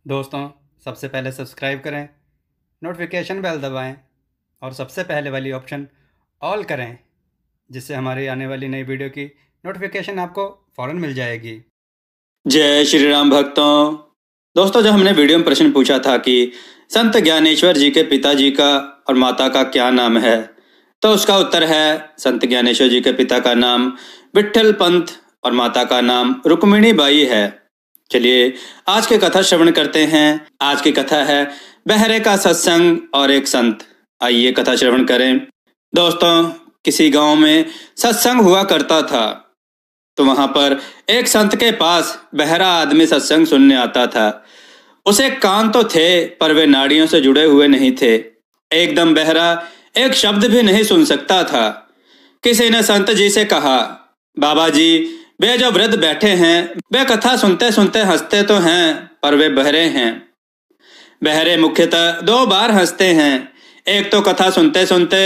दोस्तों, सबसे पहले सब्सक्राइब करें, नोटिफिकेशन बेल दबाएं और सबसे पहले वाली ऑप्शन ऑल करें, जिससे हमारी आने वाली नई वीडियो की नोटिफिकेशन आपको फ़ौरन मिल जाएगी। जय श्री राम भक्तों। दोस्तों, जब हमने वीडियो में प्रश्न पूछा था कि संत ज्ञानेश्वर जी के पिताजी का और माता का क्या नाम है, तो उसका उत्तर है संत ज्ञानेश्वर जी के पिता का नाम विट्ठल पंत और माता का नाम रुक्मिणी बाई है। चलिए आज की कथा श्रवण करते हैं। आज की कथा है बहरे का सत्संग और एक संत। आइए कथा श्रवण करें। दोस्तों, किसी गांव में सत्संग हुआ करता था, तो वहां पर एक संत के पास बहरा आदमी सत्संग सुनने आता था। उसे कान तो थे, पर वे नाड़ियों से जुड़े हुए नहीं थे। एकदम बहरा, एक शब्द भी नहीं सुन सकता था। किसी ने संत जी से कहा, बाबा जी, वे जो वृद्ध बैठे हैं वे कथा सुनते सुनते हंसते तो हैं, पर वे बहरे हैं। बहरे मुख्यतः दो बार हंसते हैं। एक तो कथा सुनते सुनते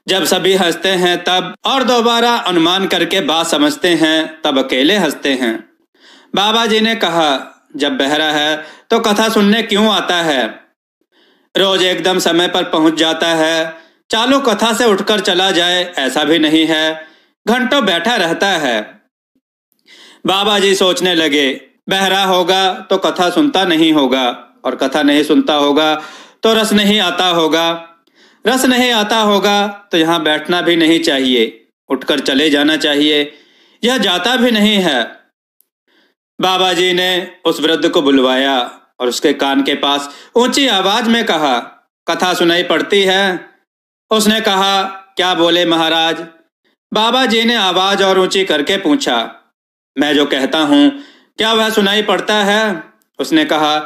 जब सभी हंसते हैं तब, और दोबारा अनुमान करके बात समझते हैं तब अकेले हंसते हैं। बाबा जी ने कहा, जब बहरा है तो कथा सुनने क्यों आता है? रोज एकदम समय पर पहुंच जाता है। चालू कथा से उठकर चला जाए ऐसा भी नहीं है, घंटों बैठा रहता है। बाबा जी सोचने लगे, बहरा होगा तो कथा सुनता नहीं होगा, और कथा नहीं सुनता होगा तो रस नहीं आता होगा। रस नहीं आता होगा तो यहाँ बैठना भी नहीं चाहिए, उठकर चले जाना चाहिए। यह जाता भी नहीं है। बाबा जी ने उस वृद्ध को बुलवाया और उसके कान के पास ऊंची आवाज में कहा, कथा सुनाई पड़ती है? उसने कहा, क्या बोले महाराज? बाबा जी ने आवाज और ऊंची करके पूछा, मैं जो कहता हूं क्या वह सुनाई पड़ता है? उसने कहा,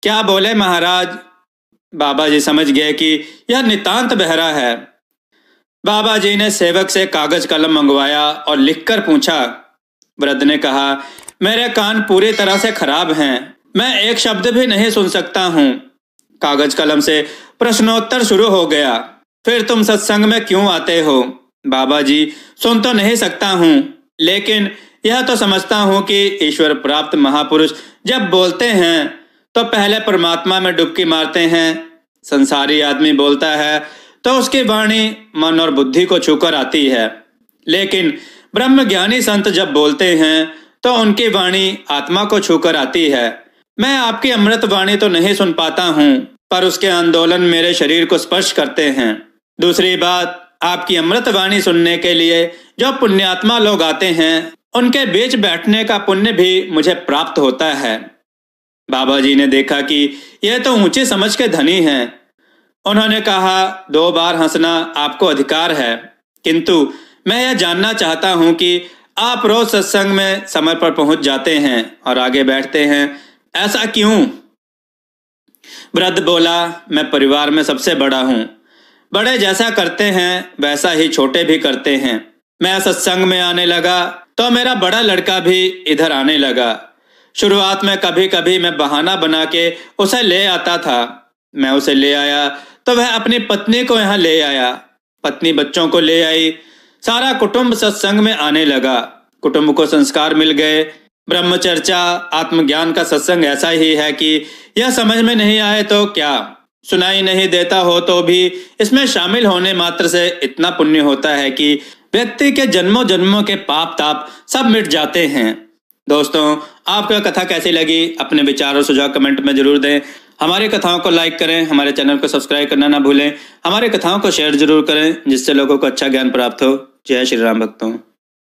क्या बोले महाराज? बाबा जी समझ गए कि यह नितांत बहरा है। बाबा जी ने सेवक से कागज कलम मंगवाया और लिखकर पूछा। वृद्ध ने कहा, मेरे कान पूरी तरह से खराब हैं, मैं एक शब्द भी नहीं सुन सकता हूँ। कागज कलम से प्रश्नोत्तर शुरू हो गया। फिर तुम सत्संग में क्यों आते हो? बाबा जी, सुन तो नहीं सकता हूँ, लेकिन यह तो समझता हूँ कि ईश्वर प्राप्त महापुरुष जब बोलते हैं तो पहले परमात्मा में डुबकी मारते हैं। संसारी आदमी बोलता है तो उसकी वाणी मन और बुद्धि को छूकर आती है, लेकिन ब्रह्मज्ञानी संत जब बोलते हैं तो उनकी वाणी आत्मा को छूकर आती है। मैं आपकी अमृत वाणी तो नहीं सुन पाता हूँ, पर उसके आंदोलन मेरे शरीर को स्पर्श करते हैं। दूसरी बात, आपकी अमृत वाणी सुनने के लिए जो पुण्यात्मा लोग आते हैं उनके बीच बैठने का पुण्य भी मुझे प्राप्त होता है। बाबा जी ने देखा कि यह तो ऊंची समझ के धनी हैं। उन्होंने कहा, दो बार हंसना आपको अधिकार है, किंतु मैं यह जानना चाहता हूं कि आप रोज सत्संग में समय पर पहुंच जाते हैं और आगे बैठते हैं, ऐसा क्यों? वृद्ध बोला, मैं परिवार में सबसे बड़ा हूं। बड़े जैसा करते हैं वैसा ही छोटे भी करते हैं। मैं सत्संग में आने लगा तो मेरा बड़ा लड़का भी इधर आने लगा। शुरुआत में कभी कभी मैं बहाना बना के उसे ले आता था। मैं उसे ले आया तो वह अपनी पत्नी को यहाँ ले आया, पत्नी बच्चों को ले आई। सारा कुटुंब सत्संग में आने लगा। कुटुंब को संस्कार मिल गए। ब्रह्मचर्चा आत्मज्ञान का सत्संग ऐसा ही है कि यह समझ में नहीं आए तो क्या, सुनाई नहीं देता हो तो भी इसमें शामिल होने मात्र से इतना पुण्य होता है कि व्यक्ति के जन्मों जन्मों के पाप ताप सब मिट जाते हैं। दोस्तों, आपको कथा कैसी लगी? अपने विचार और सुझाव कमेंट में जरूर दें। हमारी कथाओं को लाइक करें, हमारे चैनल को सब्सक्राइब करना ना भूलें। हमारी कथाओं को शेयर जरूर करें, जिससे लोगों को अच्छा ज्ञान प्राप्त हो। जय श्री राम भक्तों।